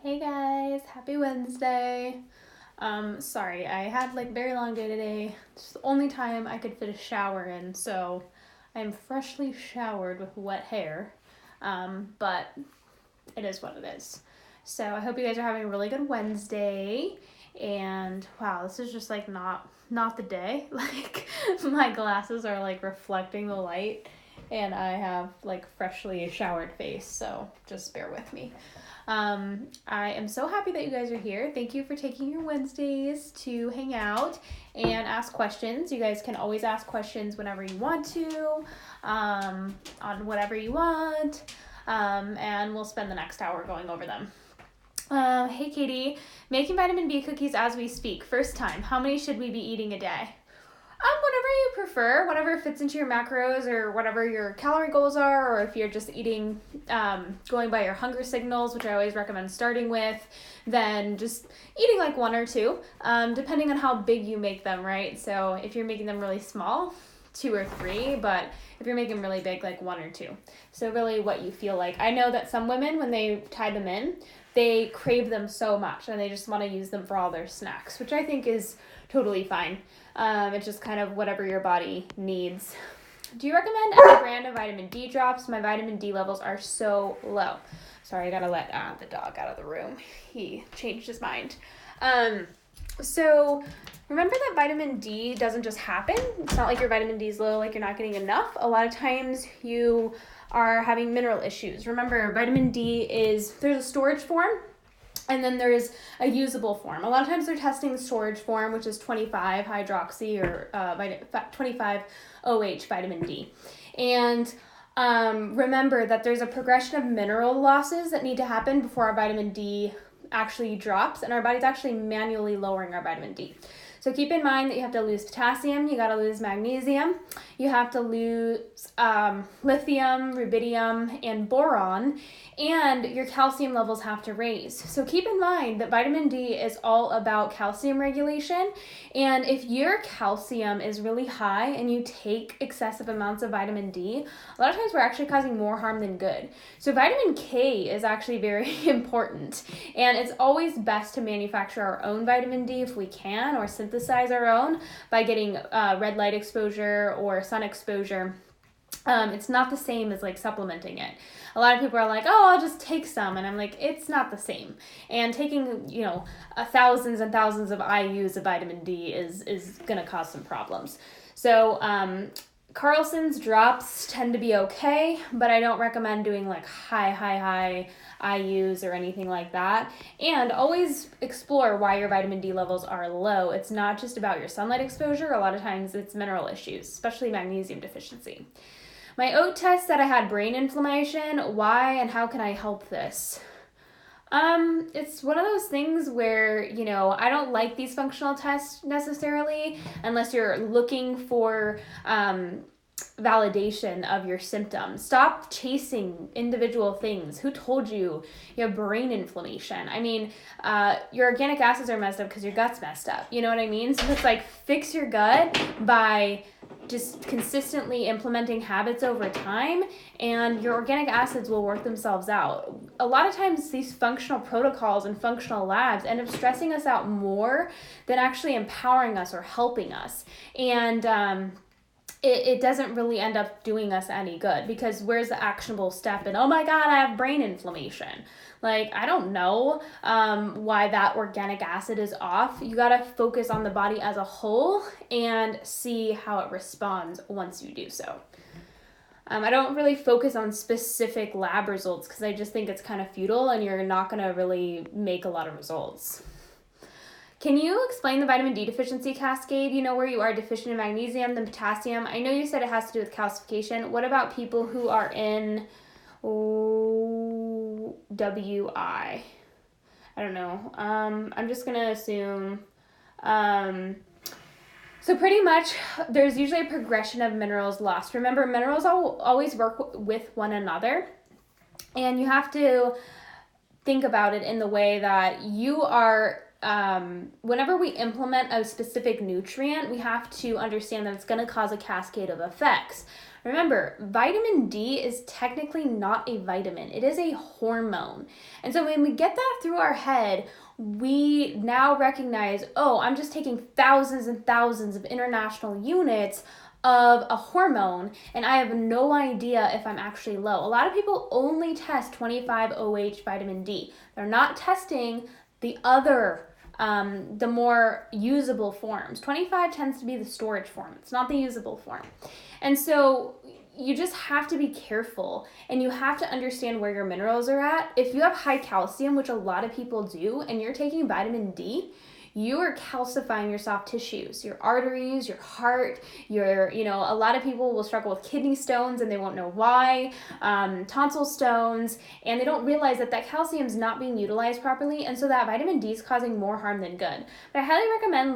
Hey guys, happy Wednesday. Sorry, I had very long day today. It's the only time I could fit a shower in, so I'm freshly showered with wet hair. But it is what it is. So I hope you guys are having a really good Wednesday. And wow, this is just not the day. My glasses are reflecting the light and I have freshly showered face, so just bear with me. I am so happy that you guys are here. Thank you for taking your Wednesdays to hang out and ask questions. You guys can always ask questions whenever you want to, on whatever you want, and we'll spend the next hour going over them. Hey Katie, making vitamin B cookies as we speak. First time. How many should we be eating a day? Whatever you prefer, whatever fits into your macros or whatever your calorie goals are, or if you're just eating, going by your hunger signals, which I always recommend starting with, then just eating one or two, depending on how big you make them, right? So if you're making them really small, 2 or 3, but if you're making them really big, one or two. So really what you feel like. I know that some women, when they tie them in, they crave them so much and they just want to use them for all their snacks, which I think is totally fine. It's just kind of whatever your body needs. Do you recommend any brand of vitamin D drops? My vitamin D levels are so low. Sorry, I gotta let the dog out of the room. He changed his mind. So remember that vitamin D doesn't just happen. It's not like your vitamin D is low, like you're not getting enough. A lot of times you are having mineral issues. Remember, vitamin D there's a storage form, and then there's a usable form. A lot of times they're testing the storage form, which is 25 hydroxy or 25 OH vitamin D. And remember that there's a progression of mineral losses that need to happen before our vitamin D actually drops, and our body's actually manually lowering our vitamin D. So keep in mind that you have to lose potassium, you gotta lose magnesium, you have to lose lithium, rubidium, and boron, and your calcium levels have to raise. So keep in mind that vitamin D is all about calcium regulation, and if your calcium is really high and you take excessive amounts of vitamin D, a lot of times we're actually causing more harm than good. So vitamin K is actually very important, and it's always best to manufacture our own vitamin D if we can, or synthesize our own by getting red light exposure or sun exposure. It's not the same as supplementing it. A lot of people are like, oh, I'll just take some. And I'm like, it's not the same. And taking, thousands and thousands of IUs of vitamin D is going to cause some problems. So Carlson's drops tend to be okay, but I don't recommend doing high IUs or anything like that. And always explore why your vitamin D levels are low. It's not just about your sunlight exposure. A lot of times it's mineral issues, especially magnesium deficiency. My oat test said I had brain inflammation. Why and how can I help this? It's one of those things where, I don't like these functional tests necessarily unless you're looking for validation of your symptoms. Stop chasing individual things. Who told you have brain inflammation? I mean, your organic acids are messed up because your gut's messed up. You know what I mean? So it's fix your gut by just consistently implementing habits over time, and your organic acids will work themselves out. A lot of times these functional protocols and functional labs end up stressing us out more than actually empowering us or helping us. And it doesn't really end up doing us any good, because where's the actionable step in, oh my God, I have brain inflammation? I don't know why that organic acid is off. You gotta focus on the body as a whole and see how it responds once you do so. I don't really focus on specific lab results because I just think it's kind of futile and you're not gonna really make a lot of results. Can you explain the vitamin D deficiency cascade? You know where you are deficient in magnesium, then potassium. I know you said it has to do with calcification. What about people who are in WI? I don't know. I'm just going to assume. So pretty much there's usually a progression of minerals lost. Remember, minerals always work with one another. And you have to think about it in the way that you are... whenever we implement a specific nutrient, we have to understand that it's going to cause a cascade of effects. Remember, vitamin D is technically not a vitamin. It is a hormone. And so when we get that through our head, we now recognize, oh, I'm just taking thousands and thousands of international units of a hormone, and I have no idea if I'm actually low. A lot of people only test 25 OH vitamin D. They're not testing the other, the more usable forms. 25 tends to be the storage form. It's not the usable form. And so you just have to be careful, and you have to understand where your minerals are at. If you have high calcium, which a lot of people do, and you're taking vitamin D, you are calcifying your soft tissues, your arteries, your heart, a lot of people will struggle with kidney stones and they won't know why, tonsil stones, and they don't realize that calcium is not being utilized properly, and so that vitamin D is causing more harm than good. But I highly recommend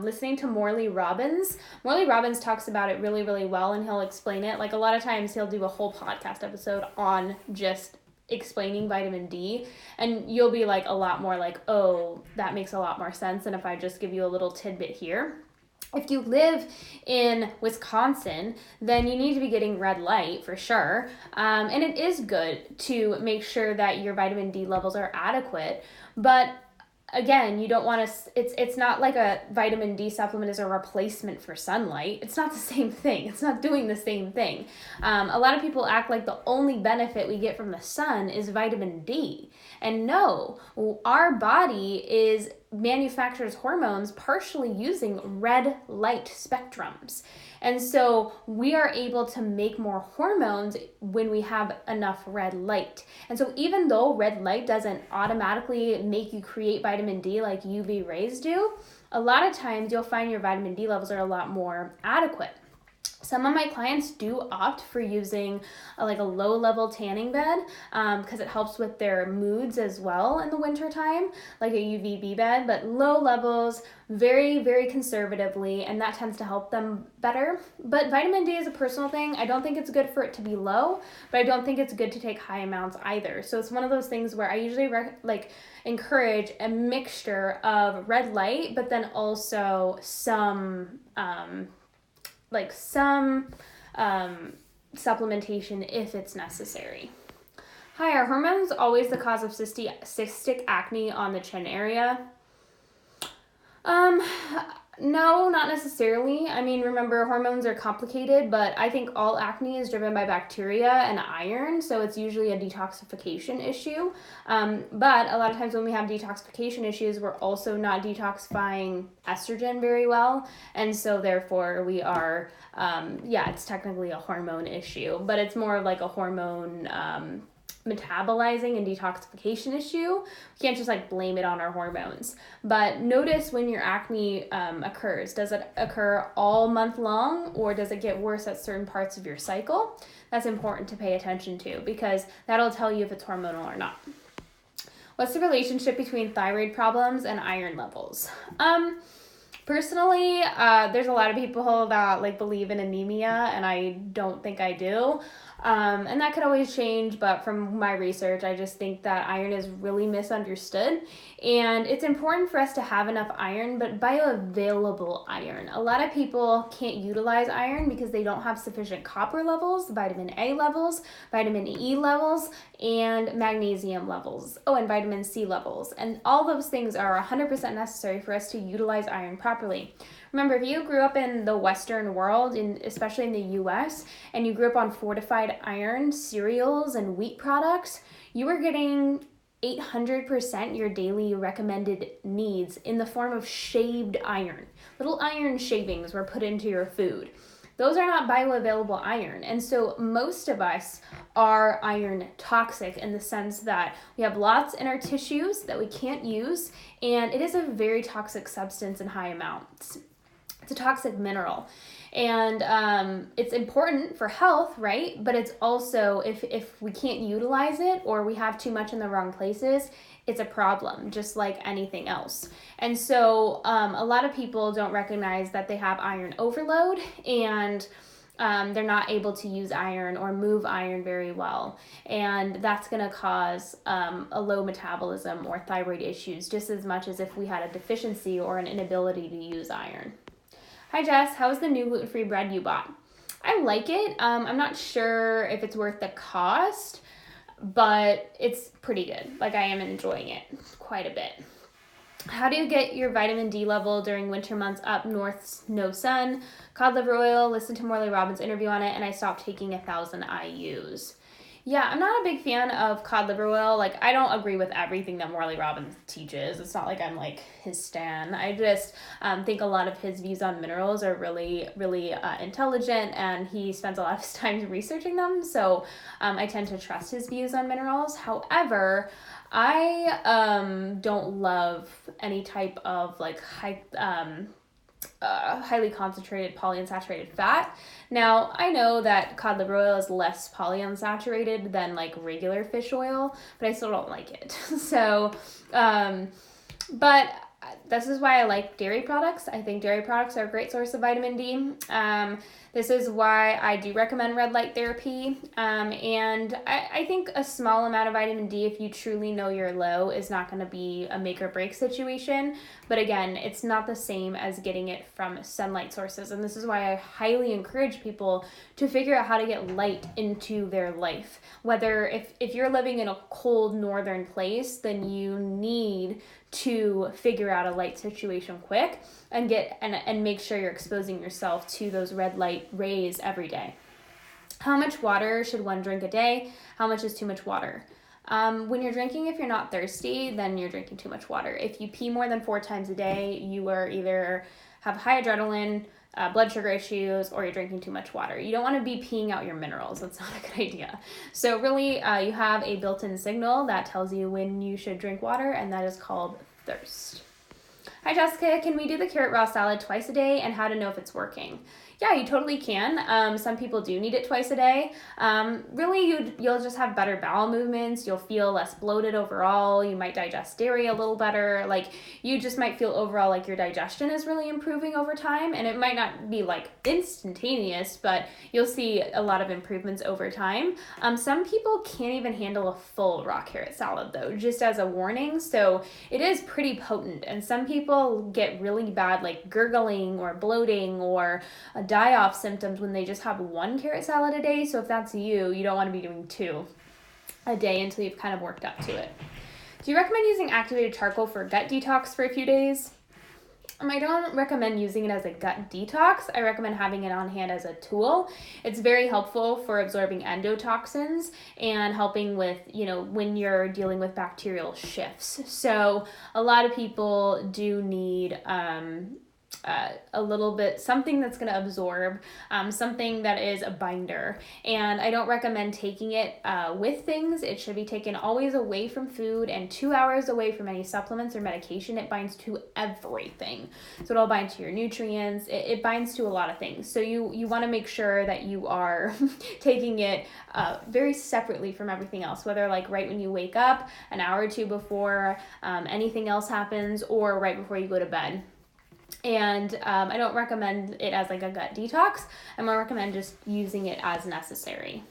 listening to Morley Robbins. Morley Robbins talks about it really, really well, and he'll explain it. Like a lot of times he'll do a whole podcast episode on just explaining vitamin D, and you'll be like a lot more like, oh, that makes a lot more sense than if I just give you a little tidbit here. If you live in Wisconsin, then you need to be getting red light for sure, and it is good to make sure that your vitamin D levels are adequate, but again, you don't want to, it's not like a vitamin D supplement is a replacement for sunlight. It's not the same thing. It's not doing the same thing. A lot of people act like the only benefit we get from the sun is vitamin D. And no, our body manufactures hormones partially using red light spectrums. And so we are able to make more hormones when we have enough red light. And so even though red light doesn't automatically make you create vitamin D like UV rays do, a lot of times you'll find your vitamin D levels are a lot more adequate. Some of my clients do opt for using a low-level tanning bed because it helps with their moods as well in the wintertime, like a UVB bed, but low levels, very, very conservatively, and that tends to help them better. But vitamin D is a personal thing. I don't think it's good for it to be low, but I don't think it's good to take high amounts either. So it's one of those things where I usually encourage a mixture of red light, but then also some supplementation if it's necessary. Hi, are hormones always the cause of cystic acne on the chin area? No, not necessarily. I mean, remember, hormones are complicated, but I think all acne is driven by bacteria and iron, so it's usually a detoxification issue. But a lot of times when we have detoxification issues, we're also not detoxifying estrogen very well, and so therefore we are, it's technically a hormone issue, but it's more of like a hormone metabolizing and detoxification issue. We can't just blame it on our hormones. But notice when your acne occurs. Does it occur all month long, or does it get worse at certain parts of your cycle? That's important to pay attention to because that'll tell you if it's hormonal or not. What's the relationship between thyroid problems and iron levels? Personally, there's a lot of people that believe in anemia, and I don't think I do. And that could always change, but from my research, I just think that iron is really misunderstood. And it's important for us to have enough iron, but bioavailable iron. A lot of people can't utilize iron because they don't have sufficient copper levels, vitamin A levels, vitamin E levels, and magnesium levels. Oh, and vitamin C levels. And all those things are 100% necessary for us to utilize iron properly. Remember, if you grew up in the Western world, especially in the US, and you grew up on fortified iron cereals and wheat products, you were getting 800% your daily recommended needs in the form of shaved iron. Little iron shavings were put into your food. Those are not bioavailable iron. And so most of us are iron toxic in the sense that we have lots in our tissues that we can't use, and it is a very toxic substance in high amounts. It's a toxic mineral, and it's important for health, right? But it's also, if we can't utilize it or we have too much in the wrong places, it's a problem, just like anything else. And so a lot of people don't recognize that they have iron overload, and they're not able to use iron or move iron very well. And that's going to cause a low metabolism or thyroid issues just as much as if we had a deficiency or an inability to use iron. Hi Jess, how is the new gluten-free bread you bought? I like it. I'm not sure if it's worth the cost, but it's pretty good. Like, I am enjoying it quite a bit. How do you get your vitamin D level during winter months up north, no sun? Cod liver oil, listen to Morley Robbins' interview on it, and I stopped taking 1,000 IUs. Yeah, I'm not a big fan of cod liver oil. Like, I don't agree with everything that Morley Robbins teaches. It's not like I'm like his stan. I just think a lot of his views on minerals are really, really intelligent, and he spends a lot of his time researching them. So I tend to trust his views on minerals. However, I don't love any type of like highly concentrated polyunsaturated fat. Now, I know that cod liver oil is less polyunsaturated than like regular fish oil, but I still don't like it. So, but this is why I like dairy products. I think dairy products are a great source of vitamin D. This is why I do recommend red light therapy. And I think a small amount of vitamin D, if you truly know you're low, is not going to be a make or break situation. But again, it's not the same as getting it from sunlight sources. And this is why I highly encourage people to figure out how to get light into their life. Whether if you're living in a cold northern place, then you need to figure out a light situation quick and make sure you're exposing yourself to those red light rays every day. How much water should one drink a day? How much is too much water? When you're drinking, if you're not thirsty, then you're drinking too much water. If you pee more than 4 times a day, you are either have high adrenaline, blood sugar issues, or you're drinking too much water. You don't want to be peeing out your minerals. That's not a good idea. So really, you have a built-in signal that tells you when you should drink water, and that is called thirst. Hi Jessica, can we do the carrot raw salad twice a day, and how to know if it's working? Yeah, you totally can. Some people do need it twice a day. Really, you'll just have better bowel movements. You'll feel less bloated overall. You might digest dairy a little better. Like, you just might feel overall like your digestion is really improving over time. And it might not be like instantaneous, but you'll see a lot of improvements over time. Some people can't even handle a full raw carrot salad though, just as a warning. So it is pretty potent. And some people get really bad like gurgling or bloating or die-off symptoms when they just have 1 carrot salad a day. So if that's you, you don't want to be doing 2 a day until you've kind of worked up to it. Do you recommend using activated charcoal for gut detox for a few days? I don't recommend using it as a gut detox. I recommend having it on hand as a tool. It's very helpful for absorbing endotoxins and helping with, when you're dealing with bacterial shifts. So a lot of people do need a little bit, something that's going to absorb, something that is a binder. And I don't recommend taking it with things. It should be taken always away from food and 2 hours away from any supplements or medication. It binds to everything. So it'll bind to your nutrients. It binds to a lot of things. So you want to make sure that you are taking it very separately from everything else, whether like right when you wake up, an hour or 2 before anything else happens, or right before you go to bed. And I don't recommend it as like a gut detox. I'm going to recommend just using it as necessary.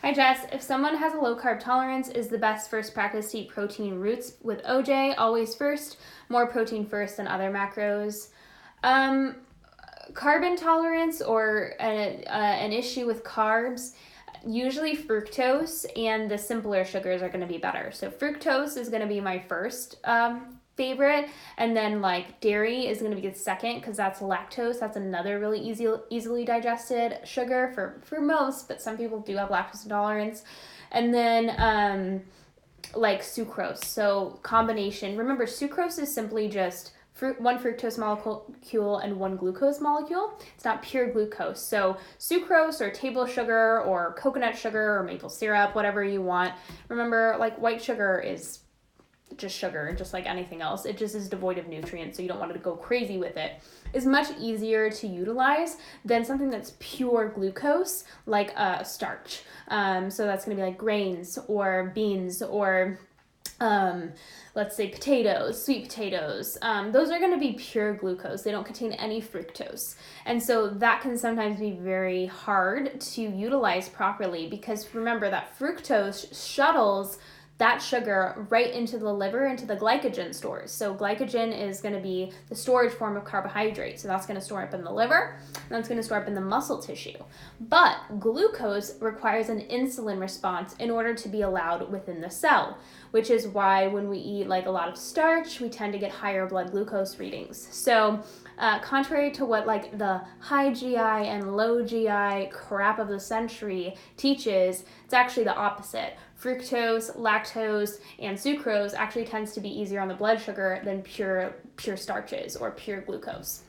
Hi Jess, if someone has a low carb tolerance, is the best first practice to eat protein roots with OJ, always first, more protein first than other macros? Carb intolerance or an issue with carbs, usually fructose and the simpler sugars are going to be better. So fructose is going to be my first favorite, and then like dairy is going to be the second because that's lactose. That's another really easily digested sugar for most, but some people do have lactose intolerance. And then like sucrose. So combination. Remember, sucrose is simply just one fructose molecule and 1 glucose molecule. It's not pure glucose. So sucrose or table sugar or coconut sugar or maple syrup, whatever you want. Remember, like white sugar is just sugar, just like anything else. It just is devoid of nutrients, so you don't want to go crazy with it. Is much easier to utilize than something that's pure glucose, like a starch. So that's going to be like grains or beans or let's say potatoes, sweet potatoes. Those are going to be pure glucose. They don't contain any fructose. And so that can sometimes be very hard to utilize properly because remember that fructose shuttles that sugar right into the liver, into the glycogen stores. So glycogen is going to be the storage form of carbohydrate. So that's going to store up in the liver, and that's going to store up in the muscle tissue. But glucose requires an insulin response in order to be allowed within the cell, which is why when we eat like a lot of starch, we tend to get higher blood glucose readings. So contrary to what like the high GI and low GI crap of the century teaches, it's actually the opposite. Fructose, lactose, and sucrose actually tends to be easier on the blood sugar than pure starches or pure glucose.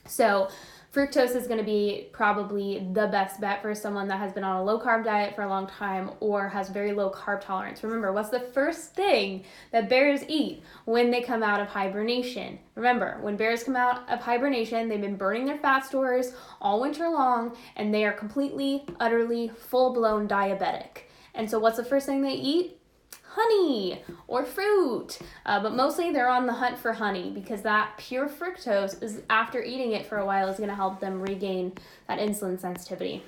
So fructose is going to be probably the best bet for someone that has been on a low carb diet for a long time or has very low carb tolerance. Remember, what's the first thing that bears eat when they come out of hibernation? Remember, when bears come out of hibernation, they've been burning their fat stores all winter long, and they are completely, utterly, full-blown diabetic. And so what's the first thing they eat? Honey or fruit, but mostly they're on the hunt for honey because that pure fructose is, after eating it for a while, is going to help them regain that insulin sensitivity.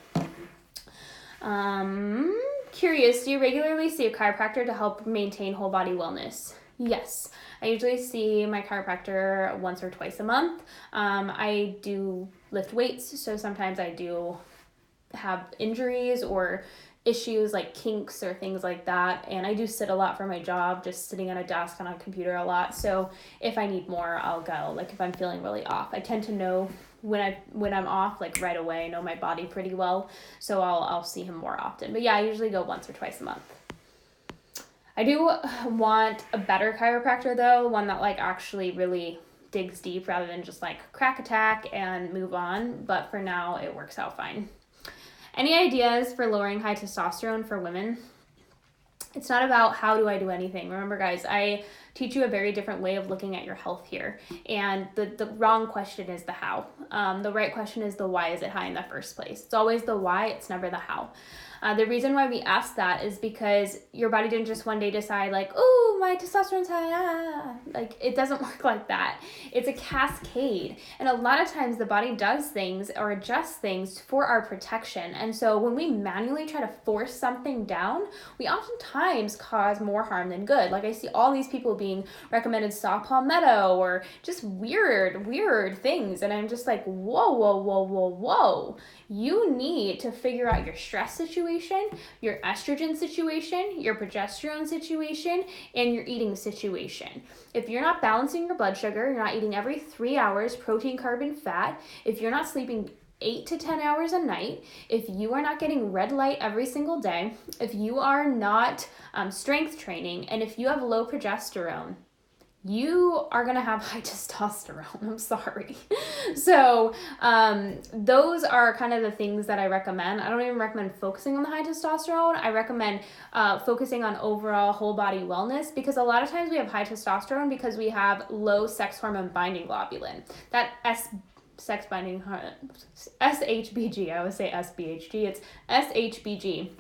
Curious, do you regularly see a chiropractor to help maintain whole body wellness? Yes, I usually see my chiropractor once or twice a month. I do lift weights, so sometimes I do have injuries or issues like kinks or things like that, and I do sit a lot for my job, just sitting at a desk on a computer a lot. So if I need more, I'll go. Like if I'm feeling really off, I tend to know when I'm off, like right away. I know my body pretty well, so I'll see him more often. But yeah, I usually go once or twice a month. I do want a better chiropractor though, one that like actually really digs deep rather than just like crack attack and move on. But for now, it works out fine. Any ideas for lowering high testosterone for women? It's not about how do I do anything. Remember, guys, I teach you a very different way of looking at your health here. And the wrong question is the how. The right question is the why is it high in the first place. It's always the why, it's never the how. The reason why we ask that is because your body didn't just one day decide like, oh, my testosterone's high. Like, it doesn't work like that. It's a cascade. And a lot of times the body does things or adjusts things for our protection. And so when we manually try to force something down, we oftentimes cause more harm than good. Like I see all these people being recommended saw palmetto or just weird things. And I'm just like, whoa. You need to figure out your stress situation, your estrogen situation, your progesterone situation, and your eating situation. If you're not balancing your blood sugar, you're not eating every 3 hours protein, carb, and fat, if you're not sleeping 8 to 10 hours a night, if you are not getting red light every single day, if you are not strength training, and if you have low progesterone, you are going to have high testosterone. I'm sorry. So those are kind of the things that I recommend. I don't even recommend focusing on the high testosterone. I recommend focusing on overall whole body wellness, because a lot of times we have high testosterone because we have low sex hormone binding globulin. That SHBG, I would say SBHG, it's SHBG.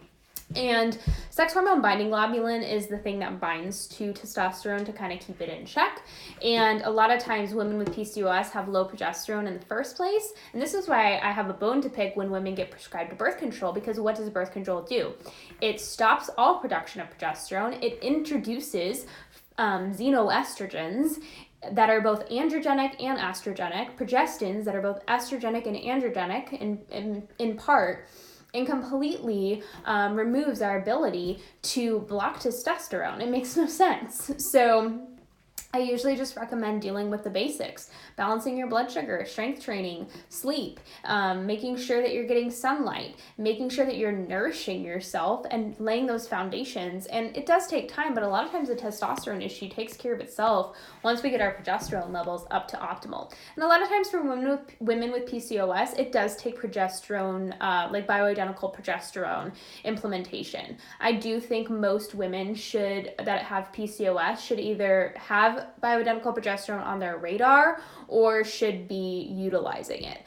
And sex hormone binding globulin is the thing that binds to testosterone to kind of keep it in check. And a lot of times women with PCOS have low progesterone in the first place. And this is why I have a bone to pick when women get prescribed birth control, because what does birth control do? It stops all production of progesterone. It introduces xenoestrogens that are both androgenic and estrogenic, progestins that are both estrogenic and androgenic in part, and completely removes our ability to block testosterone. It makes no sense. So I usually just recommend dealing with the basics, balancing your blood sugar, strength training, sleep, making sure that you're getting sunlight, making sure that you're nourishing yourself and laying those foundations. And it does take time, but a lot of times the testosterone issue takes care of itself once we get our progesterone levels up to optimal. And a lot of times for women with PCOS, it does take progesterone, like bioidentical progesterone implementation. I do think most women that have PCOS should either have bioidentical progesterone on their radar or should be utilizing it.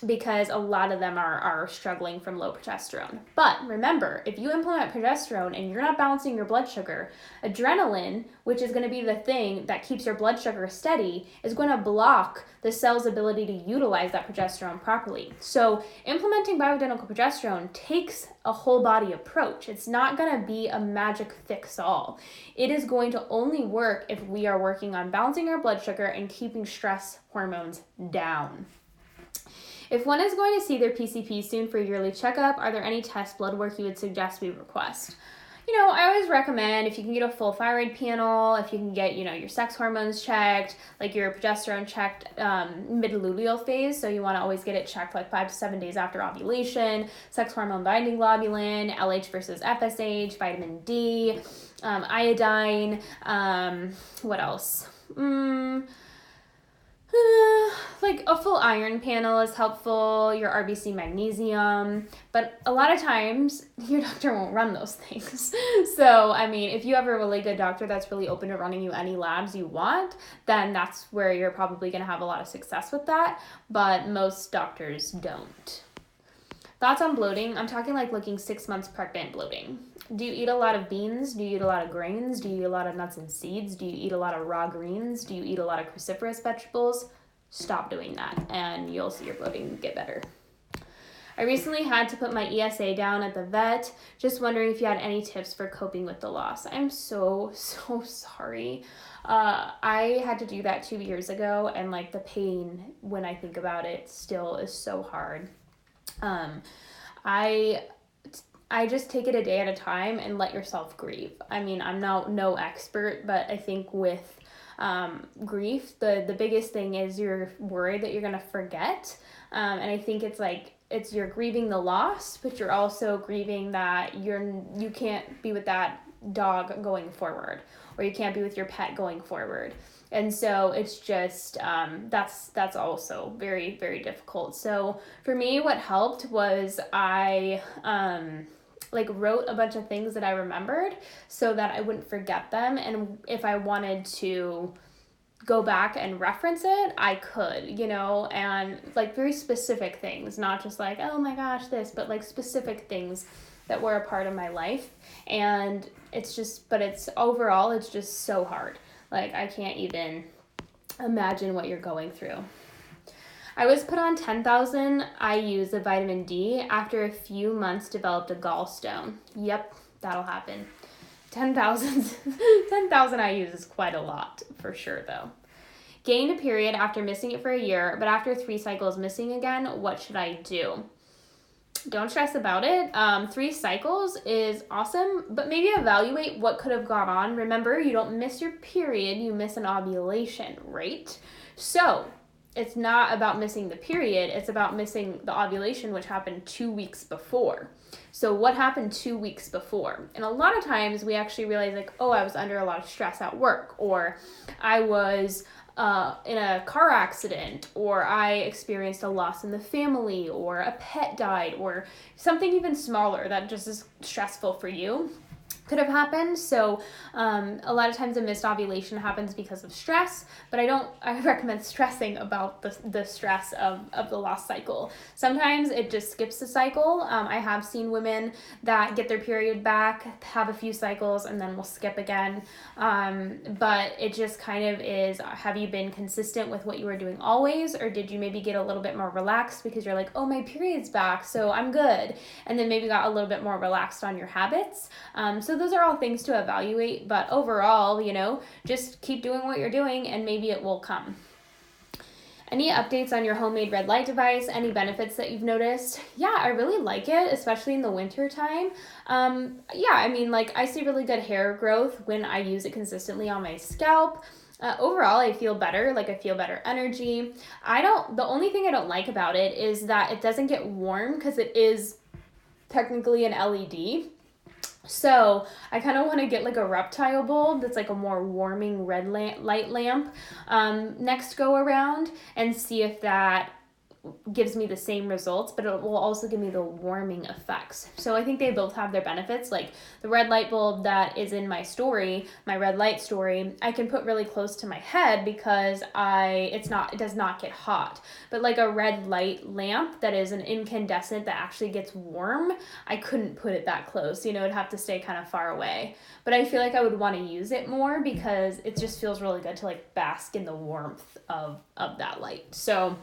because a lot of them are struggling from low progesterone. But remember, if you implement progesterone and you're not balancing your blood sugar, adrenaline, which is going to be the thing that keeps your blood sugar steady, is going to block the cell's ability to utilize that progesterone properly. So implementing bioidentical progesterone takes a whole body approach. It's not going to be a magic fix-all. It is going to only work if we are working on balancing our blood sugar and keeping stress hormones down. If one is going to see their PCP soon for a yearly checkup, are there any test blood work you would suggest we request? I always recommend if you can get a full thyroid panel, if you can get, your sex hormones checked, like your progesterone checked mid-luteal phase. So you want to always get it checked like 5 to 7 days after ovulation, sex hormone binding globulin, LH versus FSH, vitamin D, iodine, what else? Like a full iron panel is helpful, your RBC magnesium, but a lot of times your doctor won't run those things. So, if you have a really good doctor that's really open to running you any labs you want, then that's where you're probably going to have a lot of success with that, but most doctors don't. Thoughts on bloating? I'm talking like looking 6 months pregnant bloating. Do you eat a lot of beans? Do you eat a lot of grains? Do you eat a lot of nuts and seeds? Do you eat a lot of raw greens? Do you eat a lot of cruciferous vegetables? Stop doing that and you'll see your bloating get better. I recently had to put my ESA down at the vet. Just wondering if you had any tips for coping with the loss. I'm so sorry. I had to do that 2 years ago, and like the pain when I think about it still is so hard. I just take it a day at a time and let yourself grieve. I'm no expert, but I think with grief, the biggest thing is you're worried that you're gonna forget. And I think it's you're grieving the loss, but you're also grieving that you can't be with that dog going forward, or you can't be with your pet going forward. And so it's just, that's also very, very difficult. So for me, what helped was I, wrote a bunch of things that I remembered so that I wouldn't forget them. And if I wanted to go back and reference it, I could, and very specific things, not just like, oh my gosh, this, but specific things that were a part of my life. And overall, it's just so hard. I can't even imagine what you're going through. I was put on 10,000 IUs of vitamin D. After a few months, developed a gallstone. Yep, that'll happen. 10,000 IUs is quite a lot, for sure, though. Gained a period after missing it for a year, but after 3 cycles missing again, what should I do? Don't stress about it. 3 cycles is awesome, but maybe evaluate what could have gone on. Remember, you don't miss your period, you miss an ovulation, right? So it's not about missing the period, it's about missing the ovulation, which happened 2 weeks before. So what happened 2 weeks before? And a lot of times we actually realize I was under a lot of stress at work, or I was in a car accident, or I experienced a loss in the family, or a pet died, or something even smaller that just is stressful for you could have happened. So a lot of times a missed ovulation happens because of stress, but I recommend stressing about the stress of the lost cycle. Sometimes it just skips the cycle. I have seen women that get their period back, have a few cycles, and then will skip again. But it just kind of is, have you been consistent with what you were doing always, or did you maybe get a little bit more relaxed because you're like, oh, my period's back, so I'm good, and then maybe got a little bit more relaxed on your habits. So those are all things to evaluate, but overall, just keep doing what you're doing and maybe it will come. Any updates on your homemade red light device? Any benefits that you've noticed? Yeah, I really like it, especially in the winter time. I see really good hair growth when I use it consistently on my scalp. Overall, I feel better, I feel better energy. The only thing I don't like about it is that it doesn't get warm because it is technically an LED. So I kind of want to get a reptile bulb that's a more warming red light lamp next go around, and see if that gives me the same results, but it will also give me the warming effects. So I think they both have their benefits. Like the red light bulb that is in my story, my red light story, I can put really close to my head because it does not get hot. But like a red light lamp that is an incandescent that actually gets warm, I couldn't put it that close. It'd have to stay kind of far away. But I feel like I would want to use it more because it just feels really good to like bask in the warmth of that light. So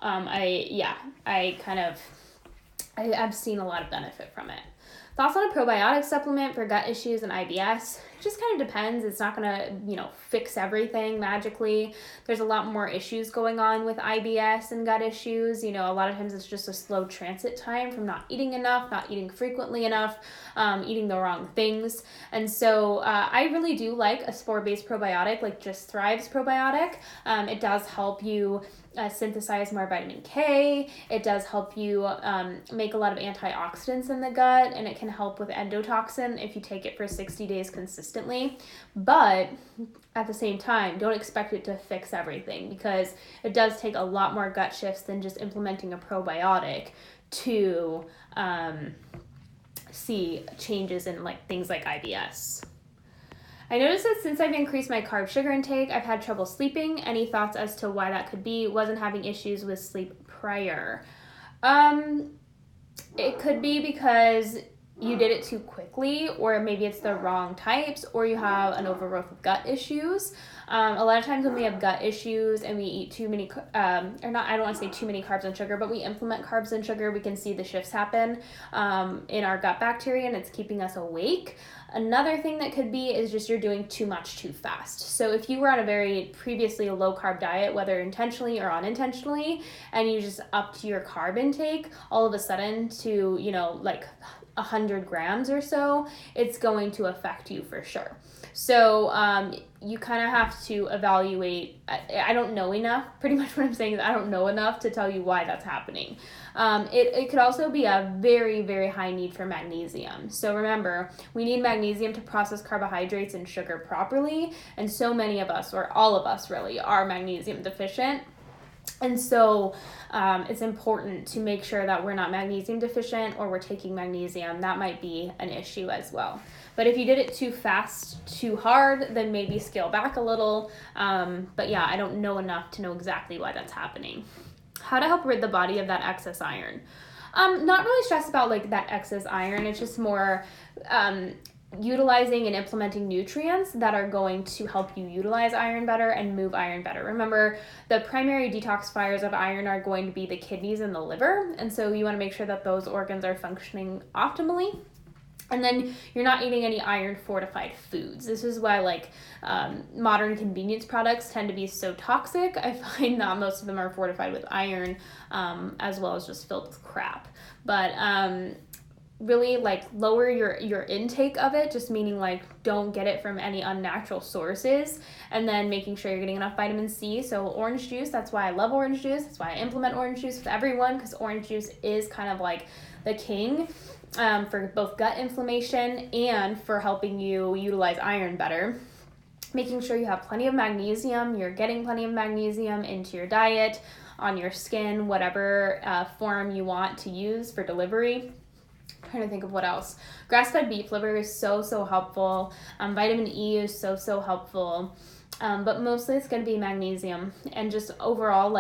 I've seen a lot of benefit from it. Thoughts on a probiotic supplement for gut issues and IBS? It just kind of depends. It's not going to, fix everything magically. There's a lot more issues going on with IBS and gut issues. A lot of times it's just a slow transit time from not eating enough, not eating frequently enough, eating the wrong things. And so I really do like a spore-based probiotic, like Just Thrive's probiotic. It does help you synthesize more vitamin K. It does help you make a lot of antioxidants in the gut, and it can help with endotoxin if you take it for 60 days consistently. But at the same time, don't expect it to fix everything because it does take a lot more gut shifts than just implementing a probiotic to see changes in like things like IBS. I noticed that since I've increased my carb sugar intake, I've had trouble sleeping. Any thoughts as to why that could be? Wasn't having issues with sleep prior. It could be because you did it too quickly, or maybe it's the wrong types, or you have an overgrowth of gut issues. A lot of times when we have gut issues and we eat too many, I don't want to say too many carbs and sugar, but we implement carbs and sugar, we can see the shifts happen in our gut bacteria, and it's keeping us awake. Another thing that could be is just you're doing too much too fast. So if you were on a previously a low carb diet, whether intentionally or unintentionally, and you just upped your carb intake all of a sudden to, like 100 grams or so, it's going to affect you for sure. So you kind of have to evaluate. I don't know enough. Pretty much what I'm saying is I don't know enough to tell you why that's happening. It could also be a very, very high need for magnesium. So remember, we need magnesium to process carbohydrates and sugar properly. And so many of us, or all of us really, are magnesium deficient. And so it's important to make sure that we're not magnesium deficient or we're taking magnesium. That might be an issue as well. But if you did it too fast, too hard, then maybe scale back a little. But yeah, I don't know enough to know exactly why that's happening. How to help rid the body of that excess iron? Not really stressed about like that excess iron. It's just more utilizing and implementing nutrients that are going to help you utilize iron better and move iron better. Remember, the primary detoxifiers of iron are going to be the kidneys and the liver, and so you want to make sure that those organs are functioning optimally. And then you're not eating any iron fortified foods. This is why modern convenience products tend to be so toxic. I find that most of them are fortified with iron as well as just filled with crap. But really lower your intake of it, just meaning don't get it from any unnatural sources, and then making sure you're getting enough vitamin C. So orange juice, that's why I love orange juice. That's why I implement orange juice with everyone, because orange juice is kind of like the king for both gut inflammation and for helping you utilize iron better. Making sure you have plenty of magnesium, you're getting plenty of magnesium into your diet, on your skin, whatever form you want to use for delivery. I'm trying to think of what else. Grass-fed beef liver is so helpful. Vitamin E is so helpful. But mostly it's going to be magnesium, and just overall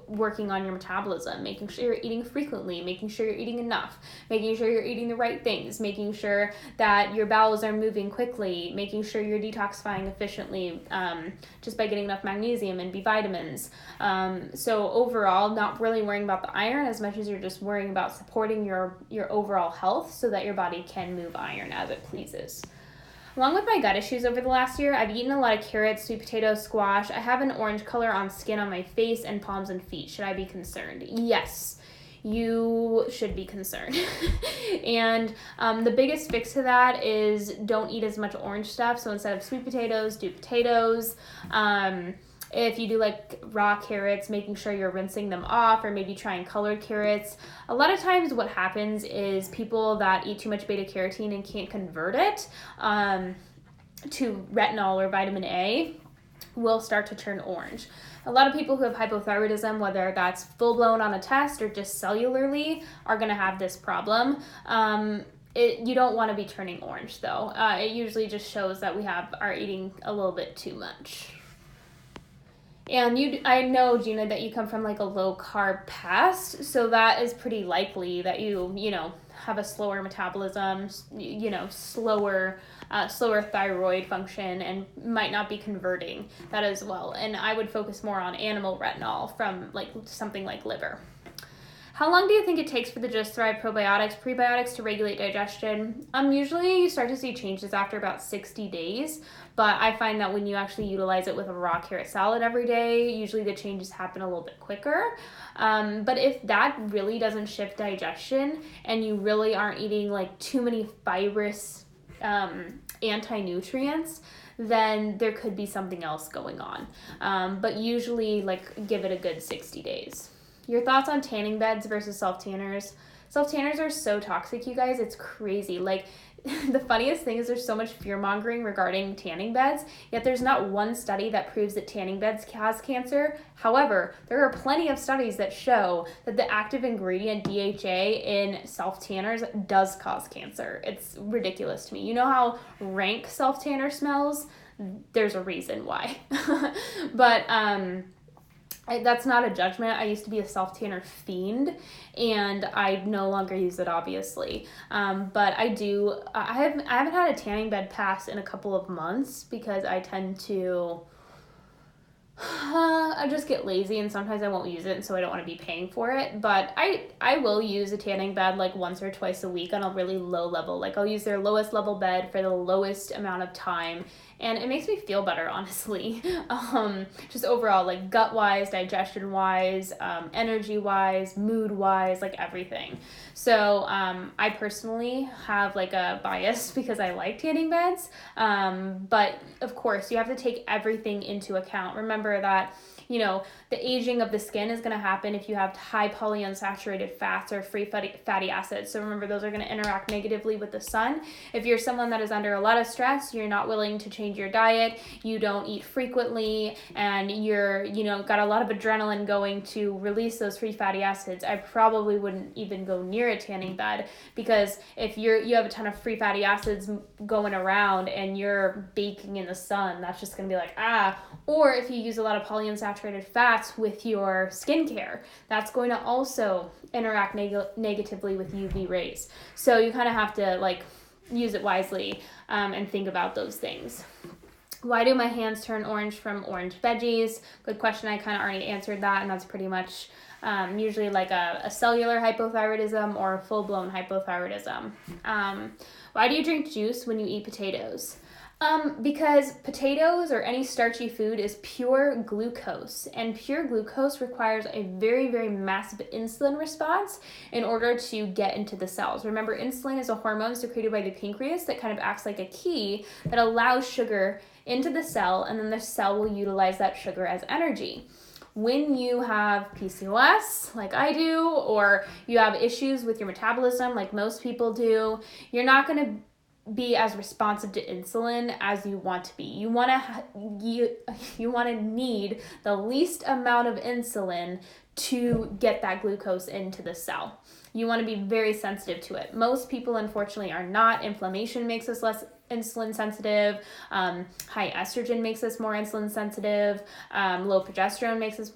working on your metabolism, making sure you're eating frequently, making sure you're eating enough, making sure you're eating the right things, making sure that your bowels are moving quickly, making sure you're detoxifying efficiently just by getting enough magnesium and B vitamins. So overall, not really worrying about the iron as much as you're just worrying about supporting your overall health so that your body can move iron as it pleases. Along with my gut issues over the last year, I've eaten a lot of carrots, sweet potatoes, squash. I have an orange color on skin on my face and palms and feet. Should I be concerned? Yes, you should be concerned. And the biggest fix to that is don't eat as much orange stuff. So instead of sweet potatoes, do potatoes. If you do raw carrots, making sure you're rinsing them off, or maybe trying colored carrots. A lot of times what happens is people that eat too much beta carotene and can't convert it to retinol or vitamin A will start to turn orange. A lot of people who have hypothyroidism, whether that's full-blown on a test or just cellularly, are going to have this problem. You don't want to be turning orange, though. It usually just shows that we are eating a little bit too much. And I know, Gina, that you come from like a low carb past, so that is pretty likely that you have a slower metabolism, slower thyroid function, and might not be converting that as well. And I would focus more on animal retinol from like something like liver. How long do you think it takes for the Just Thrive prebiotics to regulate digestion? Usually you start to see changes after about 60 days, but I find that when you actually utilize it with a raw carrot salad every day, usually the changes happen a little bit quicker. But if that really doesn't shift digestion and you really aren't eating like too many fibrous anti-nutrients, then there could be something else going on. But usually like give it a good 60 days. Your thoughts on tanning beds versus self-tanners? Self-tanners are so toxic, you guys. It's crazy. Like, the funniest thing is there's so much fear-mongering regarding tanning beds, yet there's not one study that proves that tanning beds cause cancer. However, there are plenty of studies that show that the active ingredient DHA in self-tanners does cause cancer. It's ridiculous to me. You know how rank self-tanner smells? There's a reason why. But, that's not a judgment. I used to be a self-tanner fiend, and I no longer use it, obviously. But I haven't had a tanning bed pass in a couple of months because I tend to I just get lazy, and sometimes I won't use it, and so I don't want to be paying for it. But I will use a tanning bed like once or twice a week on a really low level. Like I'll use their lowest level bed for the lowest amount of time, and it makes me feel better, honestly. Just overall, like gut-wise, digestion-wise, energy-wise, mood-wise, like everything. So I personally have like a bias because I like tanning beds. But of course, you have to take everything into account. Remember that, the aging of the skin is going to happen if you have high polyunsaturated fats or free fatty acids. So remember, those are going to interact negatively with the sun. If you're someone that is under a lot of stress, you're not willing to change your diet, you don't eat frequently, and you're, got a lot of adrenaline going to release those free fatty acids, I probably wouldn't even go near a tanning bed, because if you have a ton of free fatty acids going around and you're baking in the sun, that's just going to be like, or if you use a lot of polyunsaturated fats with your skincare, that's going to also interact negatively with UV rays. So you kind of have to use it wisely and think about those things. Why do my hands turn orange from orange veggies? Good question. I kind of already answered that, and that's pretty much usually like a cellular hypothyroidism or a full-blown hypothyroidism. Why do you drink juice when you eat potatoes? Because potatoes or any starchy food is pure glucose, and pure glucose requires a very, very massive insulin response in order to get into the cells. Remember, insulin is a hormone secreted by the pancreas that kind of acts like a key that allows sugar into the cell, and then the cell will utilize that sugar as energy. When you have PCOS, like I do, or you have issues with your metabolism, like most people do, you're not going to be as responsive to insulin as you want to be. You want to need the least amount of insulin to get that glucose into the cell. You want to be very sensitive to it. Most people, unfortunately, are not. Inflammation makes us less insulin sensitive. High estrogen makes us more insulin sensitive. Low progesterone makes us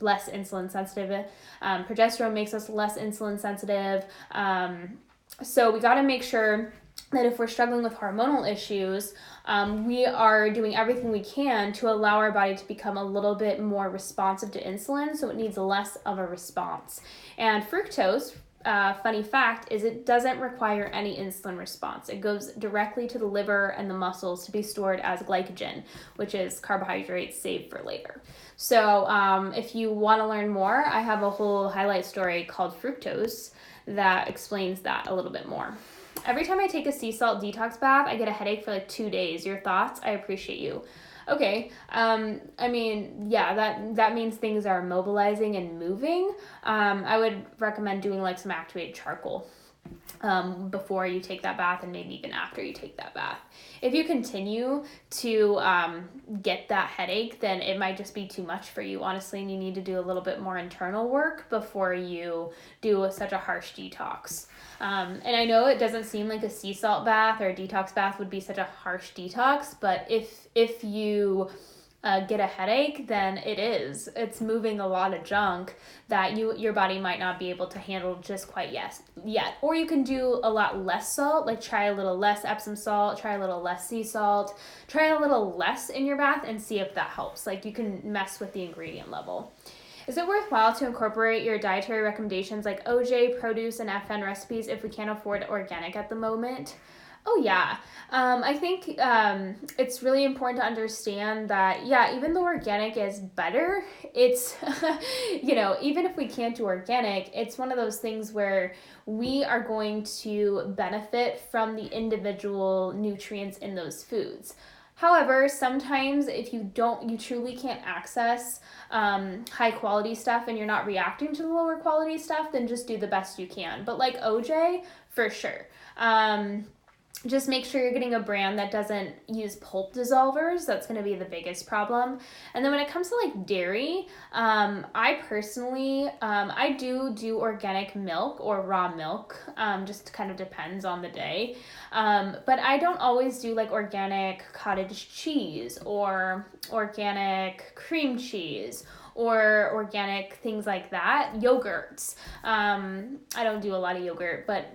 less insulin sensitive. Progesterone makes us less insulin sensitive. So we got to make sure that if we're struggling with hormonal issues, we are doing everything we can to allow our body to become a little bit more responsive to insulin, so it needs less of a response. And fructose, funny fact, is it doesn't require any insulin response. It goes directly to the liver and the muscles to be stored as glycogen, which is carbohydrates saved for later. So if you want to learn more, I have a whole highlight story called Fructose that explains that a little bit more. Every time I take a sea salt detox bath, I get a headache for 2 days. Your thoughts? I appreciate you. Okay, that means things are mobilizing and moving. I would recommend doing some activated charcoal. before you take that bath and maybe even after you take that bath. If you continue to get that headache, then it might just be too much for you, honestly, and you need to do a little bit more internal work before you do such a harsh detox. And I know it doesn't seem like a sea salt bath or a detox bath would be such a harsh detox, but if you get a headache, then it's moving a lot of junk that your body might not be able to handle just quite yet. Or you can do a lot less salt, like try a little less Epsom salt, try a little less sea salt, try a little less in your bath and see if that helps. Like you can mess with the ingredient level. Is it worthwhile to incorporate your dietary recommendations like OJ, produce, and FN recipes if we can't afford organic at the moment? Oh, yeah. I think it's really important to understand that, even though organic is better, it's, even if we can't do organic, it's one of those things where we are going to benefit from the individual nutrients in those foods. However, sometimes if you truly can't access high quality stuff and you're not reacting to the lower quality stuff, then just do the best you can. But like OJ, for sure. Just make sure you're getting a brand that doesn't use pulp dissolvers. That's going to be the biggest problem. And then when it comes to like dairy, I personally, I do organic milk or raw milk. Just kind of depends on the day. But I don't always do like organic cottage cheese or organic cream cheese or organic things like that. Yogurts. I don't do a lot of yogurt, but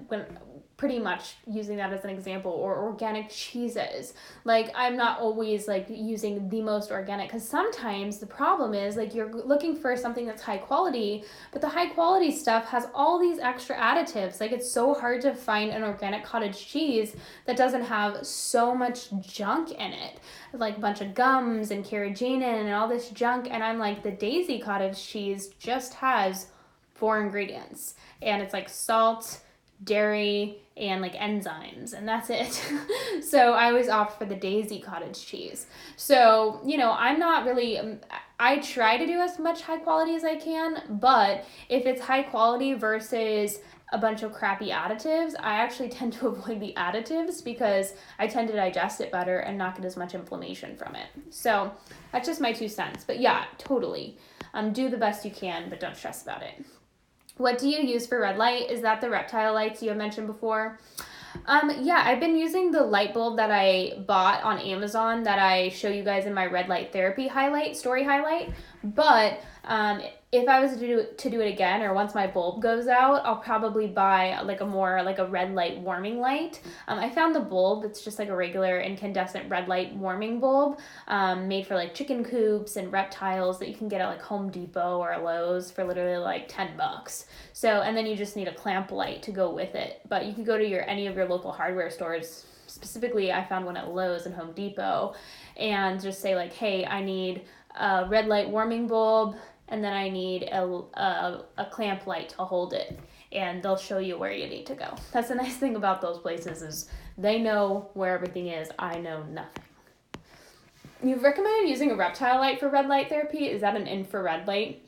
pretty much using that as an example, or organic cheeses. Like I'm not always like using the most organic, because sometimes the problem is like you're looking for something that's high quality, but the high quality stuff has all these extra additives. Like it's so hard to find an organic cottage cheese that doesn't have so much junk in it, like a bunch of gums and carrageenan and all this junk. And I'm like, the Daisy cottage cheese just has 4 ingredients, and it's like salt, dairy, and like enzymes, and that's it. So I always opt for the Daisy cottage cheese. So, I'm not really, I try to do as much high quality as I can, but if it's high quality versus a bunch of crappy additives, I actually tend to avoid the additives because I tend to digest it better and not get as much inflammation from it. So that's just my 2 cents. But yeah, totally. Do the best you can, but don't stress about it. What do you use for red light? Is that the reptile lights you have mentioned before? I've been using the light bulb that I bought on Amazon that I show you guys in my red light therapy story highlight. But if I was to do it again, or once my bulb goes out, I'll probably buy like a red light warming light. I found the bulb. It's just like a regular incandescent red light warming bulb, made for like chicken coops and reptiles that you can get at like Home Depot or Lowe's for literally like $10. So, and then you just need a clamp light to go with it. But you can go to any of your local hardware stores. Specifically, I found one at Lowe's and Home Depot, and just say like, hey, I need a red light warming bulb, and then I need a clamp light to hold it, and they'll show you where you need to go. That's the nice thing about those places, is they know where everything is. I know nothing. You've recommended using a reptile light for red light therapy. Is that an infrared light?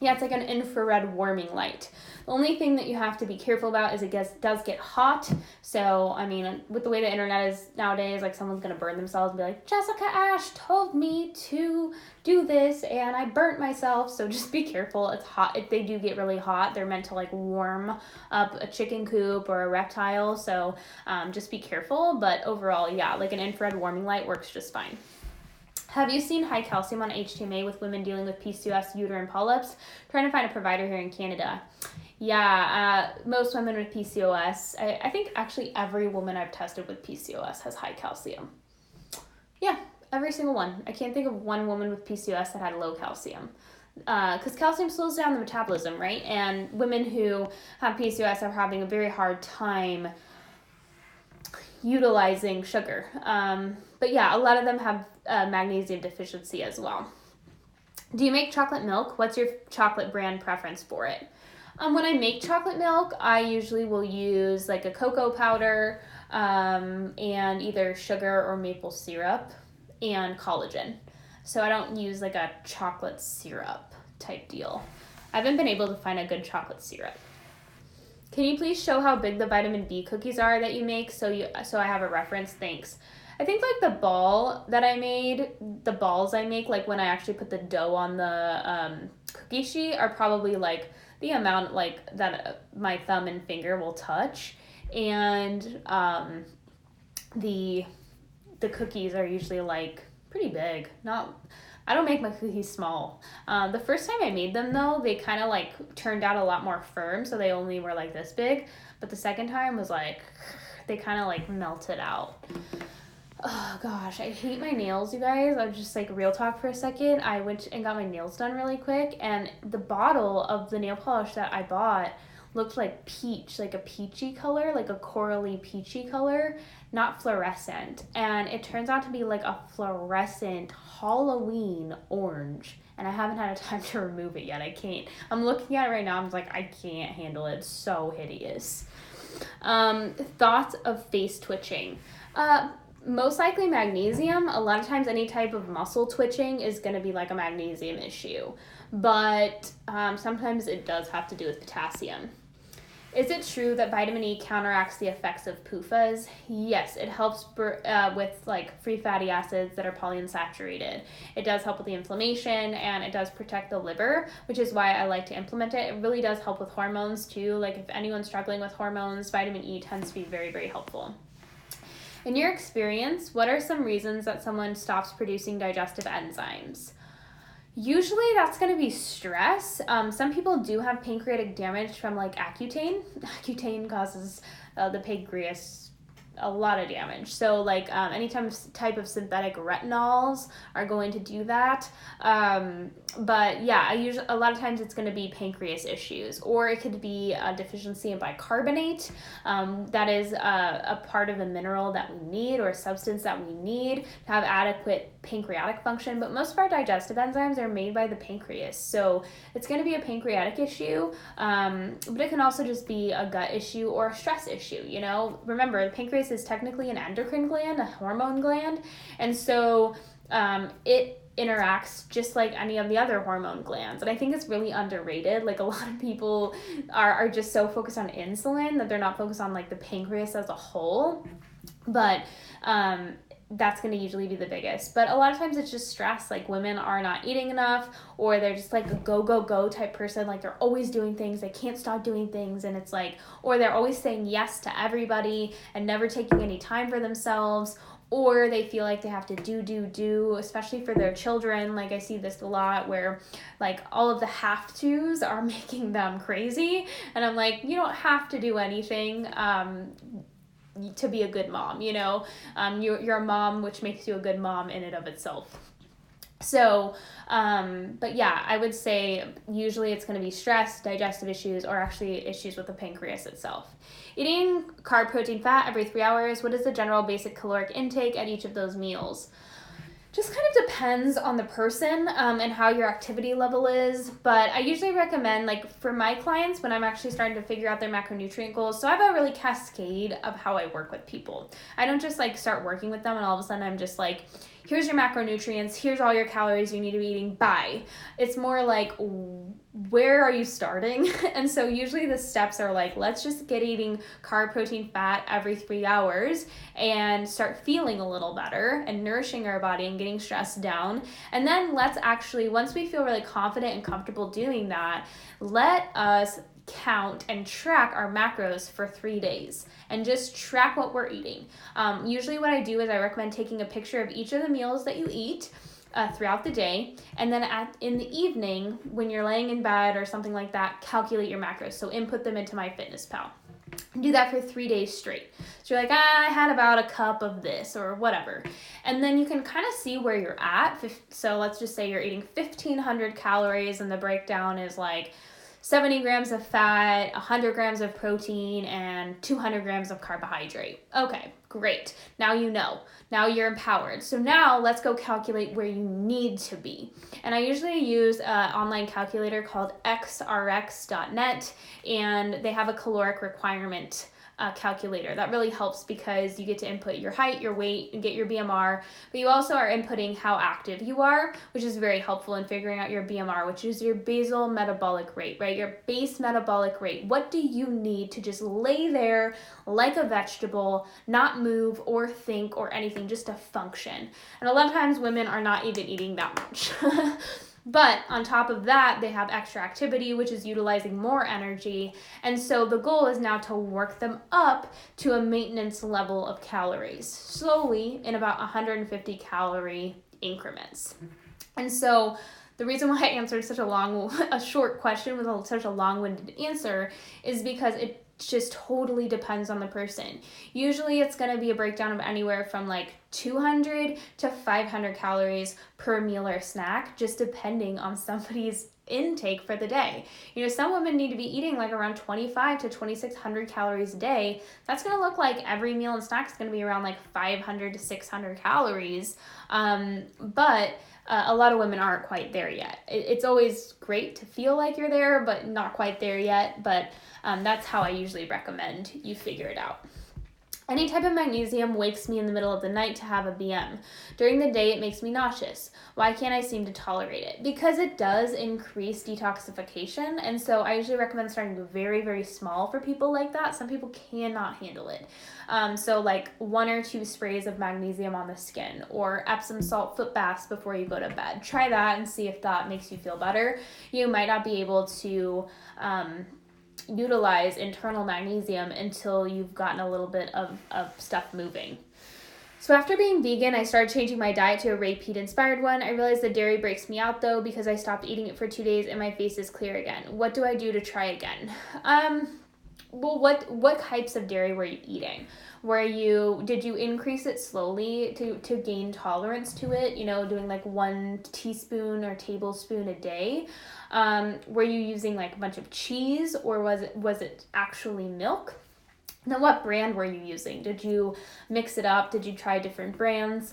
Yeah, it's like an infrared warming light. The only thing that you have to be careful about is it does get hot. So, I mean, with the way the internet is nowadays, like someone's going to burn themselves and be like, Jessica Ash told me to do this and I burnt myself. So just be careful. It's hot. If they do get really hot, they're meant to like warm up a chicken coop or a reptile. So just be careful. But overall, yeah, like an infrared warming light works just fine. Have you seen high calcium on HTMA with women dealing with PCOS, uterine polyps? Trying to find a provider here in Canada. Yeah, most women with PCOS, I think actually every woman I've tested with PCOS has high calcium. Yeah, every single one. I can't think of one woman with PCOS that had low calcium. Because calcium slows down the metabolism, right? And women who have PCOS are having a very hard time utilizing sugar. But yeah, a lot of them have magnesium deficiency as well. Do you make chocolate milk? What's your chocolate brand preference for it? When I make chocolate milk, I usually will use like a cocoa powder and either sugar or maple syrup and collagen. So I don't use like a chocolate syrup type deal. I haven't been able to find a good chocolate syrup. Can you please show how big the vitamin D cookies are that you make so I have a reference? Thanks. I think like the balls I make, like when I actually put the dough on the cookie sheet, are probably like the amount like that my thumb and finger will touch, and the cookies are usually like pretty big. I don't make my cookies small. The first time I made them though, they kind of like turned out a lot more firm, so they only were like this big. But the second time was like, they kind of like melted out. Oh gosh, I hate my nails, you guys. I'll just like real talk for a second. I went and got my nails done really quick, and the bottle of the nail polish that I bought looked like peach, like a peachy color, like a corally peachy color, not fluorescent. And it turns out to be like a fluorescent Halloween orange. And I haven't had a time to remove it yet. I can't. I'm looking at it right now. I'm like, I can't handle it. It's so hideous. Thoughts of face twitching. Most likely magnesium. A lot of times any type of muscle twitching is going to be like a magnesium issue. But sometimes it does have to do with potassium. Is it true that vitamin E counteracts the effects of PUFAs? Yes, it helps with like free fatty acids that are polyunsaturated. It does help with the inflammation, and it does protect the liver, which is why I like to implement it. It really does help with hormones too. Like if anyone's struggling with hormones, vitamin E tends to be very, very helpful. In your experience, what are some reasons that someone stops producing digestive enzymes? Usually that's going to be stress. Some people do have pancreatic damage from like Accutane. Accutane causes the pancreas a lot of damage. So like any type of synthetic retinols are going to do that. But yeah, a lot of times it's going to be pancreas issues, or it could be a deficiency in bicarbonate. That is a part of a mineral that we need, or a substance that we need to have adequate pancreatic function. But most of our digestive enzymes are made by the pancreas. So it's going to be a pancreatic issue, but it can also just be a gut issue or a stress issue. You know, remember, the pancreas is technically an endocrine gland, a hormone gland, and so it interacts just like any of the other hormone glands. And I think it's really underrated. Like a lot of people are just so focused on insulin that they're not focused on like the pancreas as a whole. But that's going to usually be the biggest. But a lot of times it's just stress. Like women are not eating enough, or they're just like a go, go, go type person. Like they're always doing things. They can't stop doing things. And it's like, or they're always saying yes to everybody and never taking any time for themselves. Or they feel like they have to do, especially for their children. Like I see this a lot where like all of the have tos are making them crazy. And I'm like, you don't have to do anything to be a good mom, you know. You're a mom, which makes you a good mom in and of itself. So, but yeah, I would say usually it's going to be stress, digestive issues, or actually issues with the pancreas itself. Eating carb, protein, fat every 3 hours. What is the general basic caloric intake at each of those meals? Just kind of depends on the person and how your activity level is. But I usually recommend, like for my clients, when I'm actually starting to figure out their macronutrient goals, so I have a really cascade of how I work with people. I don't just like start working with them and all of a sudden I'm just like, here's your macronutrients, here's all your calories you need to be eating, bye. It's more like, where are you starting? And so usually the steps are like, let's just get eating carb, protein, fat every 3 hours and start feeling a little better and nourishing our body and getting stress down. And then let's actually, once we feel really confident and comfortable doing that, let us count and track our macros for 3 days and just track what we're eating. Usually what I do is I recommend taking a picture of each of the meals that you eat throughout the day, and then in the evening when you're laying in bed or something like that, calculate your macros. So input them into MyFitnessPal. Do that for 3 days straight. So you're like, I had about a cup of this or whatever. And then you can kind of see where you're at. So let's just say you're eating 1,500 calories and the breakdown is like 70 grams of fat, 100 grams of protein, and 200 grams of carbohydrate. Okay, great. Now you know. Now you're empowered. So now let's go calculate where you need to be. And I usually use an online calculator called xrx.net, and they have a caloric requirement calculator. That really helps because you get to input your height, your weight, and get your BMR, but you also are inputting how active you are, which is very helpful in figuring out your BMR, which is your basal metabolic rate, right? Your base metabolic rate. What do you need to just lay there like a vegetable, not move or think or anything, just to function? And a lot of times women are not even eating that much. But on top of that, they have extra activity, which is utilizing more energy. And so the goal is now to work them up to a maintenance level of calories, slowly in about 150 calorie increments. And so the reason why I answered such a short question with such a long-winded answer is because it just totally depends on the person. Usually it's going to be a breakdown of anywhere from like 200 to 500 calories per meal or snack, just depending on somebody's intake for the day. You know, some women need to be eating like around 25 to 2600 calories a day. That's going to look like every meal and snack is going to be around like 500 to 600 calories. But a lot of women aren't quite there yet. It's always great to feel like you're there, but not quite there yet. But that's how I usually recommend you figure it out. Any type of magnesium wakes me in the middle of the night to have a BM. During the day, it makes me nauseous. Why can't I seem to tolerate it? Because it does increase detoxification, and so I usually recommend starting very, very small for people like that. Some people cannot handle it. So like 1 or 2 sprays of magnesium on the skin, or Epsom salt foot baths before you go to bed. Try that and see if that makes you feel better. You might not be able to utilize internal magnesium until you've gotten a little bit of stuff moving. So after being vegan, I started changing my diet to a Ray Peat inspired one. I realized the dairy breaks me out though because I stopped eating it for 2 days and my face is clear again. What do I do to try again? Well, what types of dairy were you eating? Did you increase it slowly to gain tolerance to it? You know, doing like 1 teaspoon or tablespoon a day? Were you using like a bunch of cheese, or was it actually milk? Now, what brand were you using? Did you mix it up? Did you try different brands?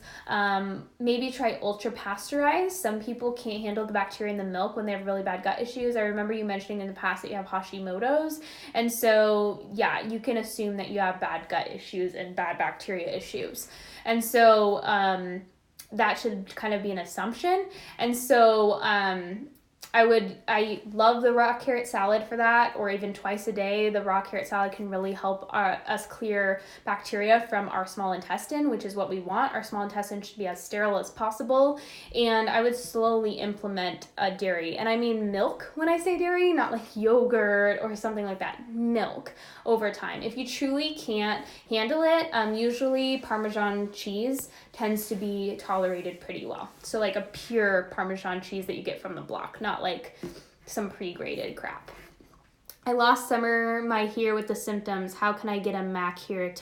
Maybe try ultra pasteurized. Some people can't handle the bacteria in the milk when they have really bad gut issues. I remember you mentioning in the past that you have Hashimoto's. And so, yeah, you can assume that you have bad gut issues and bad bacteria issues. And so that should kind of be an assumption. And so I love the raw carrot salad for that, or even twice a day. The raw carrot salad can really help us clear bacteria from our small intestine, which is what we want. Our small intestine should be as sterile as possible. And I would slowly implement dairy. And I mean milk when I say dairy, not like yogurt or something like that. Milk over time. If you truly can't handle it, usually Parmesan cheese tends to be tolerated pretty well. So like a pure Parmesan cheese that you get from the block, not like some pre-grated crap. I lost summer my hair with the symptoms. How can I get a MAC curate?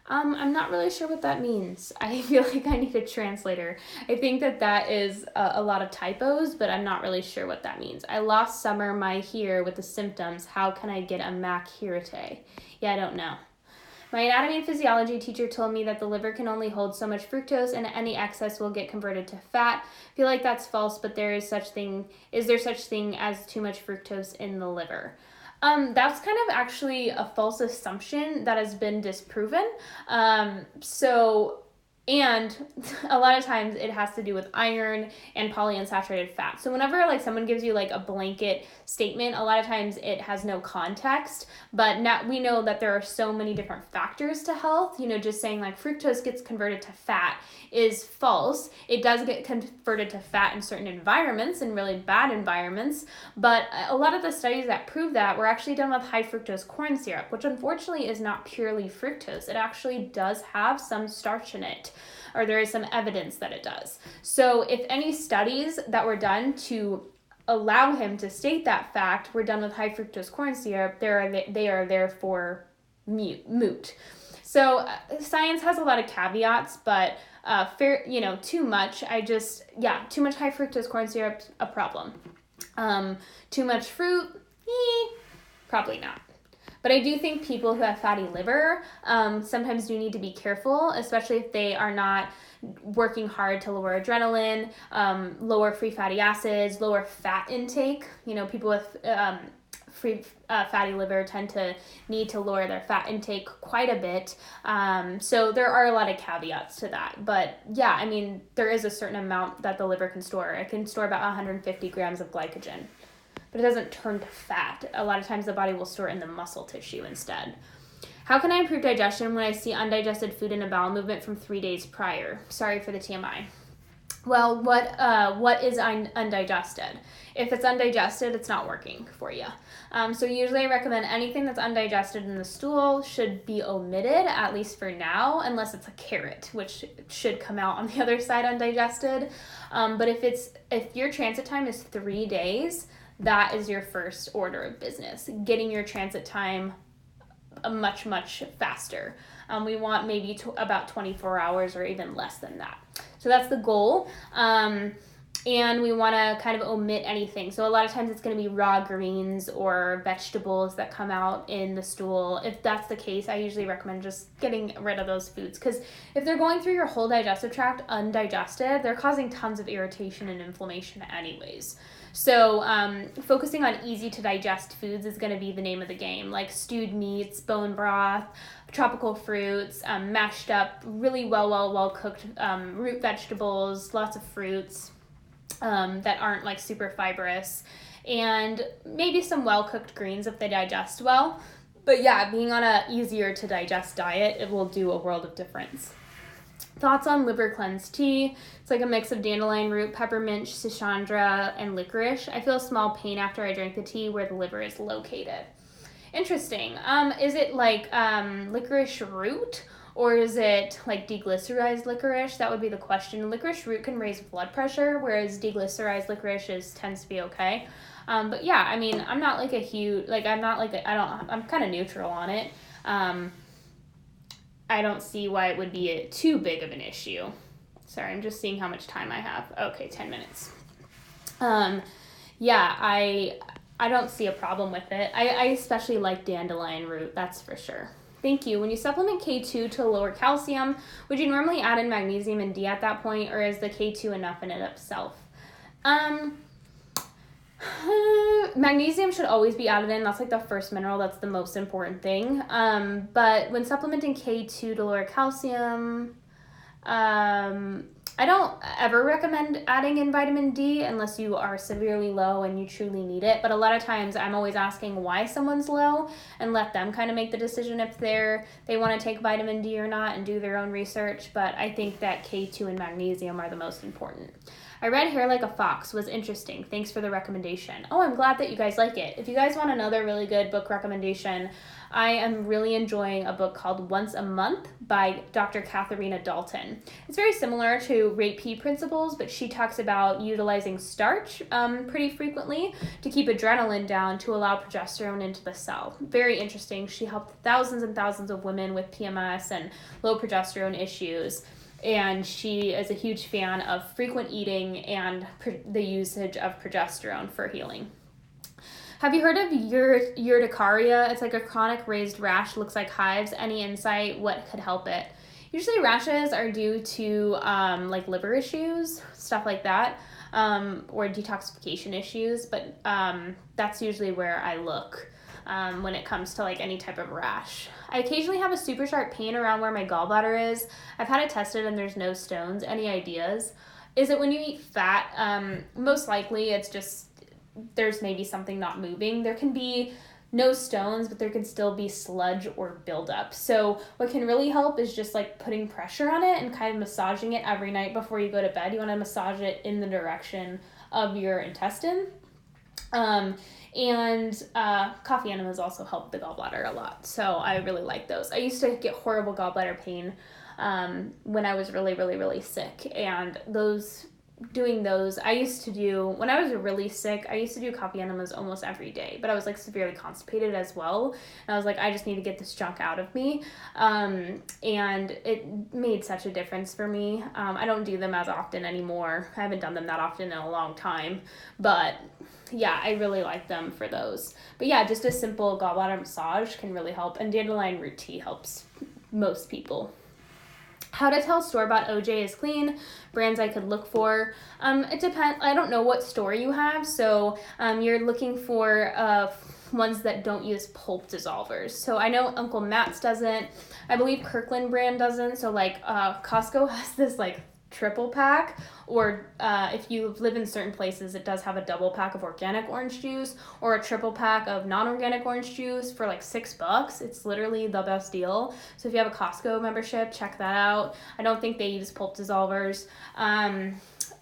I'm not really sure what that means. I feel like I need a translator. I think that is a lot of typos, but I'm not really sure what that means. I lost summer my hair with the symptoms. How can I get a MAC curate? Yeah, I don't know. My anatomy and physiology teacher told me that the liver can only hold so much fructose and any excess will get converted to fat. I feel like that's false, but is there such thing as too much fructose in the liver? That's kind of actually a false assumption that has been disproven. And a lot of times it has to do with iron and polyunsaturated fat. So whenever like someone gives you like a blanket statement, a lot of times it has no context, but now we know that there are so many different factors to health. You know, just saying like fructose gets converted to fat is false. It does get converted to fat in certain environments, in really bad environments, but a lot of the studies that prove that were actually done with high fructose corn syrup, which unfortunately is not purely fructose. It actually does have some starch in it, or there is some evidence that it does. So if any studies that were done to allow him to state that fact were done with high fructose corn syrup, they are therefore moot. So science has a lot of caveats, but too much. Too much high fructose corn syrup, a problem. Too much fruit, probably not. But I do think people who have fatty liver sometimes do need to be careful, especially if they are not working hard to lower adrenaline, lower free fatty acids, lower fat intake. You know, people with free fatty liver tend to need to lower their fat intake quite a bit. So there are a lot of caveats to that. But yeah, I mean, there is a certain amount that the liver can store. It can store about 150 grams of glycogen, but it doesn't turn to fat. A lot of times the body will store it in the muscle tissue instead. How can I improve digestion when I see undigested food in a bowel movement from 3 days prior? Sorry for the TMI. Well, what is undigested? If it's undigested, it's not working for you. So usually I recommend anything that's undigested in the stool should be omitted, at least for now, unless it's a carrot, which should come out on the other side undigested. But if your transit time is 3 days, that is your first order of business, getting your transit time much faster. We want maybe about 24 hours or even less than that. So that's the goal. And we want to kind of omit anything. So a lot of times it's going to be raw greens or vegetables that come out in the stool. If that's the case, I usually recommend just getting rid of those foods, because if they're going through your whole digestive tract undigested, they're causing tons of irritation and inflammation anyways. So focusing on easy to digest foods is going to be the name of the game, like stewed meats, bone broth, tropical fruits, mashed up, really well cooked root vegetables, lots of fruits that aren't like super fibrous, and maybe some well cooked greens if they digest well. But yeah, being on a easier to digest diet, it will do a world of difference. Thoughts on liver cleanse tea? It's like a mix of dandelion root, peppermint, schisandra, and licorice. I feel a small pain after I drink the tea where the liver is located. Interesting. Is it like licorice root, or is it like deglycerized licorice? That would be the question. Licorice root can raise blood pressure, whereas deglycerized licorice tends to be okay. But yeah, I mean, I'm not like a huge, like I'm kind of neutral on it. I don't see why it would be too big of an issue. Sorry, I'm just seeing how much time I have. Okay, 10 minutes. Yeah, I don't see a problem with it. I especially like dandelion root, that's for sure. Thank you. When you supplement K2 to lower calcium, would you normally add in magnesium and D at that point, or is the K2 enough in it itself? Magnesium should always be added in. That's like the first mineral. That's the most important thing. But when supplementing K2 to lower calcium, I don't ever recommend adding in vitamin D unless you are severely low and you truly need it. But a lot of times I'm always asking why someone's low and let them kind of make the decision if they want to take vitamin D or not and do their own research. But I think that K2 and magnesium are the most important. I read Hair Like a Fox, was interesting. Thanks for the recommendation. Oh, I'm glad that you guys like it. If you guys want another really good book recommendation, I am really enjoying a book called Once a Month by Dr. Katharina Dalton. It's very similar to Rate P Principles, but she talks about utilizing starch pretty frequently to keep adrenaline down to allow progesterone into the cell. Very interesting. She helped thousands and thousands of women with PMS and low progesterone issues. And she is a huge fan of frequent eating and the usage of progesterone for healing. Have you heard of urticaria? It's like a chronic raised rash, looks like hives. Any insight? What could help it? Usually rashes are due to like liver issues, stuff like that, or detoxification issues, but that's usually where I look when it comes to like any type of rash. I occasionally have a super sharp pain around where my gallbladder is. I've had it tested and there's no stones. Any ideas? Is it when you eat fat? Most likely it's just there's maybe something not moving. There can be no stones, but there can still be sludge or buildup. So what can really help is just like putting pressure on it and kind of massaging it every night before you go to bed. You want to massage it in the direction of your intestine. And coffee enemas also help the gallbladder a lot. So I really like those. I used to get horrible gallbladder pain when I was really sick. And doing those, when I was really sick, I used to do coffee enemas almost every day, but I was like severely constipated as well. And I was like, I just need to get this junk out of me. And it made such a difference for me. I don't do them as often anymore. I haven't done them that often in a long time, but yeah, I really like them for those. But yeah, just a simple gallbladder massage can really help, and dandelion root tea helps most people. How to tell store-bought OJ is clean, brands I could look for. It depends. I don't know what store you have, so you're looking for ones that don't use pulp dissolvers. So I know Uncle Matt's doesn't. I believe Kirkland brand doesn't. So like Costco has this like triple pack, or if you live in certain places, it does have a double pack of organic orange juice or a triple pack of non-organic orange juice for like $6. It's literally the best deal. So if you have a Costco membership, check that out. I don't think they use pulp dissolvers.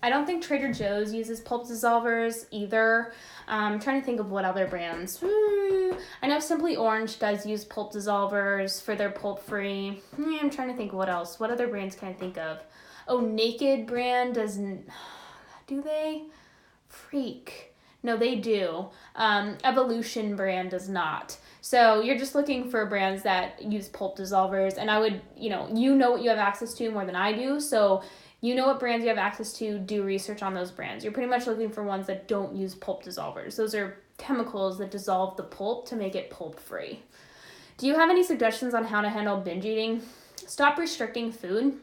I don't think Trader Joe's uses pulp dissolvers either. I'm trying to think of what other brands. I know Simply Orange does use pulp dissolvers for their pulp-free. I'm trying to think what else. What other brands can I think of? Oh, Naked brand doesn't. Do they? Freak. No, they do. Evolution brand does not. So you're just looking for brands that use pulp dissolvers. And I would, you know what you have access to more than I do. So you know what brands you have access to, do research on those brands. You're pretty much looking for ones that don't use pulp dissolvers. Those are chemicals that dissolve the pulp to make it pulp-free. Do you have any suggestions on how to handle binge eating? Stop restricting food.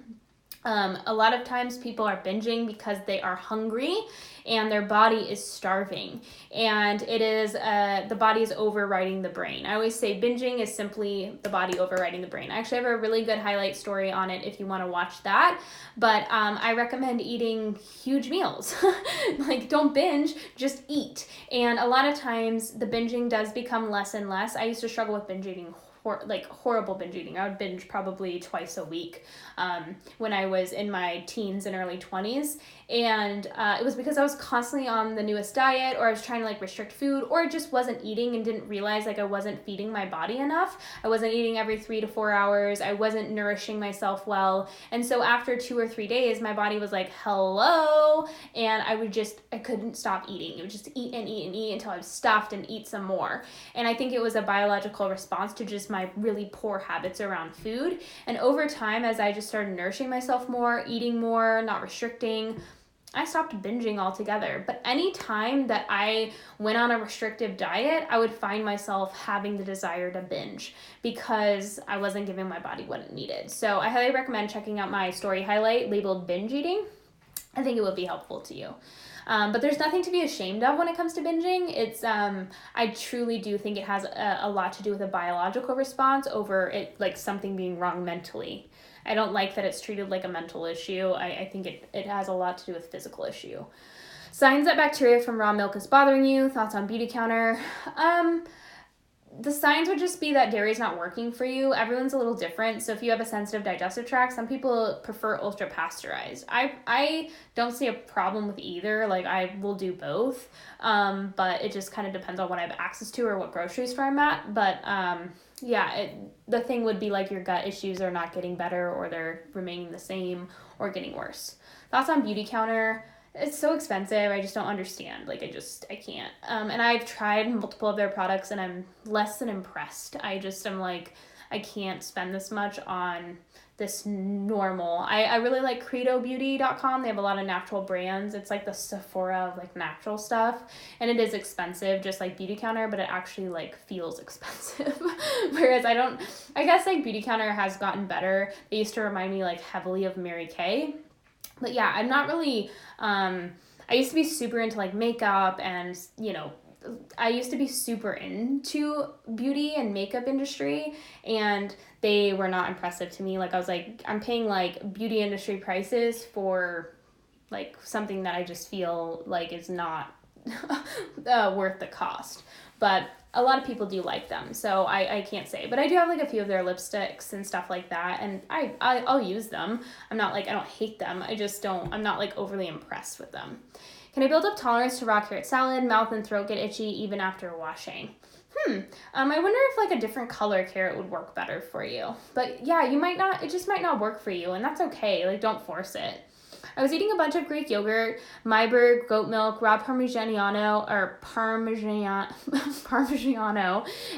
A lot of times people are binging because they are hungry and their body is starving, and it is the body is overriding the brain. I always say binging is simply the body overriding the brain. I actually have a really good highlight story on it if you want to watch that, but I recommend eating huge meals. Like, don't binge, just eat. And a lot of times the binging does become less and less. I used to struggle with binge eating, horrible binge eating. I would binge probably twice a week when I was in my teens and early 20s. And it was because I was constantly on the newest diet, or I was trying to like restrict food, or I just wasn't eating and didn't realize like I wasn't feeding my body enough. I wasn't eating every 3 to 4 hours. I wasn't nourishing myself well. And so after 2 or 3 days, my body was like, hello. And I couldn't stop eating. It would just eat and eat and eat until I was stuffed and eat some more. And I think it was a biological response to just my really poor habits around food. And over time, as I just started nourishing myself more, eating more, not restricting, I stopped binging altogether. But any time that I went on a restrictive diet, I would find myself having the desire to binge because I wasn't giving my body what it needed. So I highly recommend checking out my story highlight labeled binge eating. I think it would be helpful to you. But there's nothing to be ashamed of when it comes to binging. It's I truly do think it has a lot to do with a biological response over it, like something being wrong mentally. I don't like that it's treated like a mental issue. I think it has a lot to do with physical issue. Signs that bacteria from raw milk is bothering you. Thoughts on Beauty Counter. The signs would just be that dairy is not working for you. Everyone's a little different. So if you have a sensitive digestive tract, some people prefer ultra pasteurized. I don't see a problem with either. Like, I will do both. But it just kind of depends on what I have access to or what grocery store I'm at. But the thing would be like your gut issues are not getting better, or they're remaining the same or getting worse. Thoughts on Beauty Counter. It's so expensive. I just don't understand. Like, I can't. And I've tried multiple of their products and I'm less than impressed. I'm like, I can't spend this much on this normal. I really like credobeauty.com. They have a lot of natural brands. It's like the Sephora of like natural stuff. And it is expensive, just like Beauty Counter, but it actually like feels expensive. Whereas I guess like Beauty Counter has gotten better. They used to remind me like heavily of Mary Kay. But yeah, I'm not really, I used to be super into like makeup and, I used to be super into beauty and makeup industry, and they were not impressive to me. Like, I was like, I'm paying like beauty industry prices for like something that I just feel like is not worth the cost. But a lot of people do like them, so I can't say. But I do have like a few of their lipsticks and stuff like that, and I'll use them. I'm not like, I don't hate them. I'm not like overly impressed with them. Can I build up tolerance to raw carrot salad? Mouth and throat get itchy even after washing. I wonder if like a different color carrot would work better for you. But yeah, it just might not work for you, and that's okay. Like, don't force it. I was eating a bunch of Greek yogurt, Myberg, goat milk, raw Parmigiano,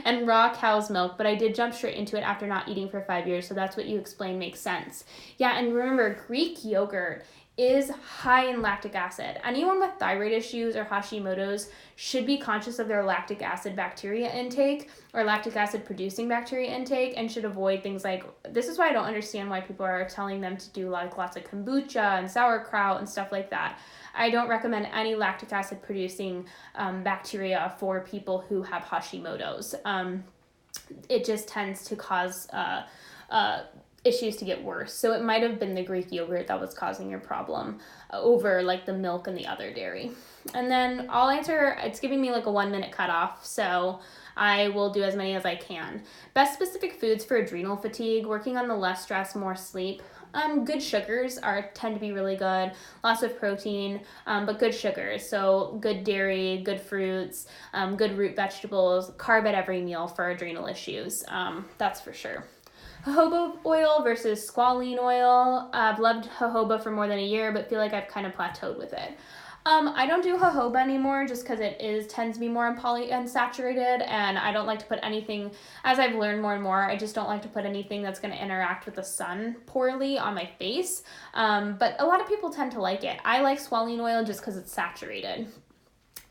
and raw cow's milk, but I did jump straight into it after not eating for 5 years, so that's what you explained makes sense. Yeah, and remember, Greek yogurt is high in lactic acid. Anyone with thyroid issues or Hashimoto's should be conscious of their lactic acid bacteria intake or lactic acid producing bacteria intake, and should avoid things like, this is why I don't understand why people are telling them to do like lots of kombucha and sauerkraut and stuff like that. I don't recommend any lactic acid producing bacteria for people who have Hashimoto's. It just tends to cause issues to get worse. So it might have been the Greek yogurt that was causing your problem over like the milk and the other dairy. And then I'll answer, it's giving me like a 1 minute cutoff, so I will do as many as I can. Best specific foods for adrenal fatigue, working on the less stress, more sleep. Good sugars tend to be really good, lots of protein, but good sugars. So good dairy, good fruits, good root vegetables, carb at every meal for adrenal issues. That's for sure. Jojoba oil versus squalene oil. I've loved jojoba for more than a year, but feel like I've kind of plateaued with it. I don't do jojoba anymore just because it tends to be more polyunsaturated, and I don't like to put anything, as I've learned more and more, I just don't like to put anything that's going to interact with the sun poorly on my face. But a lot of people tend to like it. I like squalene oil just because it's saturated.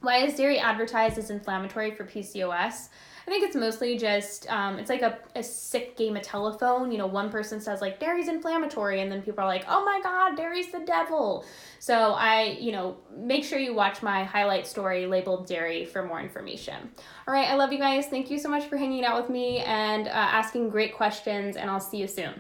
Why is dairy advertised as inflammatory for PCOS? I think it's mostly just, it's like a sick game of telephone. You know, one person says like, dairy's inflammatory, and then people are like, oh my God, dairy's the devil. So make sure you watch my highlight story labeled dairy for more information. All right, I love you guys. Thank you so much for hanging out with me and asking great questions, and I'll see you soon.